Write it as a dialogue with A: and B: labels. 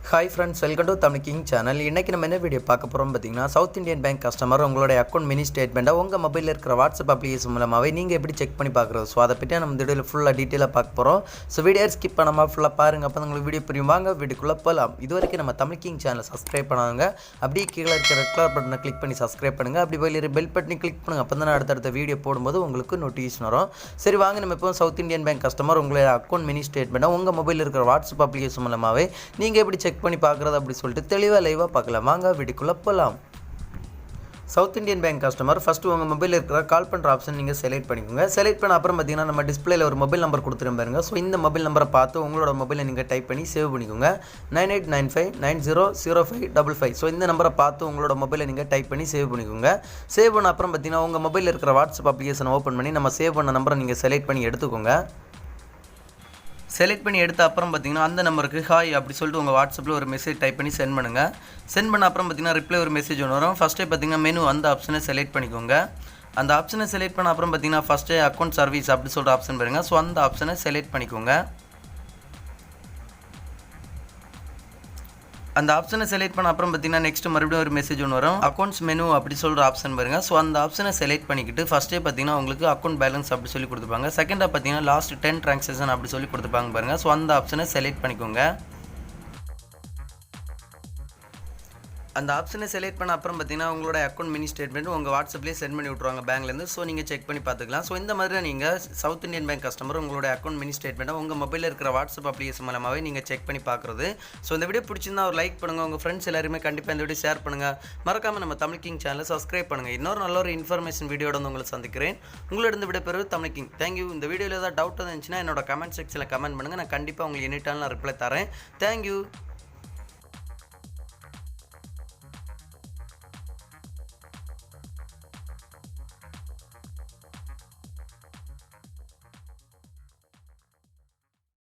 A: Hi friends, welcome to Tamil king channel. இன்றைக்கி நம்ம என்ன வீடியோ பார்க்க போகிறோம் பார்த்தீங்கன்னா, சவுத் இந்தியன் பேங்க் கஸ்டமர் உங்களுடைய அக்கௌண்ட் மினி ஸ்டேட்மெண்ட்டை உங்கள் மொபைலில் இருக்கிற வாட்ஸ்அப் அப்ளிகேஷன் மூலமாகவே நீங்கள் எப்படி செக் பண்ணி பார்க்குறது. ஸோ அதை பற்றி நம்ம இந்த வீடியோவில் ஃபுல்லாக டீட்டெயிலாக பார்க்க போகிறோம். ஸோ வீடியோ ஸ்கிப் பண்ணாமல் ஃபுல்லாக பாருங்கள். அப்போ உங்களுக்கு வீடியோ புரியும். வாங்க வீடியோக்குள்ளே போகலாம். இது வரைக்கும் நம்ம தமிழ் கிங் சேனலை சப்ஸ்கிரைப் பண்ணாங்க. அப்படியே கீழே இருக்கிற ரெட் கலர் பட்டனை கிளிக் பண்ணி சப்ஸ்கிரைப் பண்ணுங்கள். அப்படி போய் பெல் பட்டனை கிளிக் பண்ணுங்கள். அப்போ தான் அடுத்தடுத்த வீடியோ போடும்போது உங்களுக்கு நோட்டிஃபிகேஷன் வரும். சரி வாங்க, நம்ம இப்போ சவுத் இந்தியன் பேங்க் கஸ்டமர் உங்களுடைய அக்கௌண்ட் மினி ஸ்டேட்மெண்ட்டை உங்கள் மொபைலில் இருக்கிற வாட்ஸ்அப் அப்ளிகேஷன் மூலமாகவே நீங்கள் எப்படி செக் பண்ணி பார்க்குறது அப்படி சொல்லிட்டு தெளிவாக லைவாக பார்க்கலாம். வாங்க வீடியோக்குள்ளே போகலாம். South Indian bank customer first உங்கள் மொபைலில் இருக்கிற கால் பண்ணுற ஆப்ஷன் நீங்கள் செலக்ட் பண்ணிக்கோங்க. செலக்ட் பண்ண அப்புறம் பார்த்தீங்கன்னா நம்ம டிஸ்பிளேல ஒரு மொபைல் நம்பர் கொடுத்துரும் பாருங்க. ஸோ இந்த மொபைல் நம்பரை பார்த்து உங்களோட மொபைலை நீங்கள் டைப் பண்ணி சேவ் பண்ணிக்கோங்க. 9895900555. ஸோ இந்த நம்பரை பார்த்து உங்களோட மொபைலை நீங்கள் டைப் பண்ணி சேவ் பண்ணிக்கோங்க. சேவ் பண்ண அப்புறம் பார்த்தீங்கன்னா உங்கள் மொபைலில் இருக்கிற வாட்ஸ்அப் அப்ளிகேஷனை ஓப்பன் பண்ணி நம்ம சேவ் பண்ண நம்பரை நீங்கள் செலக்ட் பண்ணி எடுத்துக்கோங்க. செலக்ட் பண்ணி எடுத்த அப்புறம் பார்த்தீங்கன்னா அந்த நம்பருக்கு ஹாய் அப்படி சொல்லிட்டு உங்கள் வாட்ஸ்அப்பில் ஒரு மெசேஜ் டைப் பண்ணி சென்ட் பண்ணுங்கள். சென்ட் பண்ண அப்புறம் பார்த்தீங்கன்னா ரிப்ளை ஒரு மெசேஜ் ஒன்று வரும். ஃபஸ்ட்டே பார்த்தீங்கன்னா மெனு அந்த ஆப்ஷனை செலக்ட் பண்ணிக்கோங்க. அந்த ஆப்ஷனை செலக்ட் பண்ண அப்புறம் பார்த்தீங்கன்னா ஃபஸ்ட்டே அக்கௌண்ட் சர்வீஸ் அப்படி சொல்கிற ஆப்ஷன் பாருங்கள். ஸோ அந்த ஆப்ஷனை செலக்ட் பண்ணிக்கோங்க. அந்த ஆப்ஷனை செலக்ட் பண்ண அப்புறம் பார்த்தீங்கன்னா நெக்ஸ்ட் மறுபடியும் ஒரு மெசேஜ் ஒன்று வரும். அக்கௌண்ட்ஸ் மெனு அப்படி சொல்கிற ஆப்ஷன் பாருங்க. ஸோ அந்த ஆப்ஷனை செலக்ட் பண்ணிக்கிட்டு ஃபஸ்ட்டே பார்த்தீங்கன்னா உங்களுக்கு அக்கௌண்ட் பேலன்ஸ் அப்படி சொல்லி கொடுத்துருப்பாங்க. செகண்டாக பார்த்தீங்கன்னா லாஸ்ட் 10 டிரான்சாக்ஷன் அப்படி சொல்லி கொடுத்துருப்பாங்க பாருங்கள். ஸோ அந்த ஆப்ஷனை செலக்ட் பண்ணிக்கோங்க. அந்த ஆப்ஷனை செலக்ட் பண்ண அப்புறம் பார்த்தீங்கன்னா உங்களோட அக்கௌண்ட் மினி ஸ்டேட்மெண்ட் உங்கள் வாட்ஸ்அப்லேயே சென்ட் பண்ணி விட்ருவாங்க பேங்க்லேருந்து. ஸோ நீங்கள் செக் பண்ணி பார்த்துக்கலாம். ஸோ இந்த மாதிரி நீங்கள் சவுத் இந்தியன் பேங்க் கஸ்டமர் உங்களோட அக்கௌண்ட் மினி ஸ்டேட்மெண்ட்டை உங்கள் மொபைலில் இருக்கிற வாட்ஸ்அப் அப்ளிகேஷன் மூலமாகவே நீங்கள் செக் பண்ணி பார்க்குறது. ஸோ இந்த வீடியோ பிடிச்சிருந்தா ஒரு லைக் பண்ணுங்கள். உங்கள் ஃப்ரெண்ட்ஸ் எல்லாருமே கண்டிப்பாக இந்த வீடியோ ஷேர் பண்ணுங்கள். மறக்காமல் நம்ம தமிழ் கிங் சேனலை சப்ஸ்கிரைப் பண்ணுங்கள். இன்னொரு நல்ல ஒரு இன்ஃபர்மேஷன் வீடியோட வந்து உங்களை சந்திக்கிறேன். உங்களோட இந்த வீடியோ பேர் தமிழ் கிங். தேங்க்யூ. இந்த வீடியோவில் ஏதாவது டவுட் இருந்துச்சுன்னா என்னோட கமெண்ட் செக்ஷனில் கமெண்ட் பண்ணுங்கள். நான் கண்டிப்பாக உங்களுக்கு எனி டைம் நான் ரிப்ளை தரேன். தேங்க்யூ.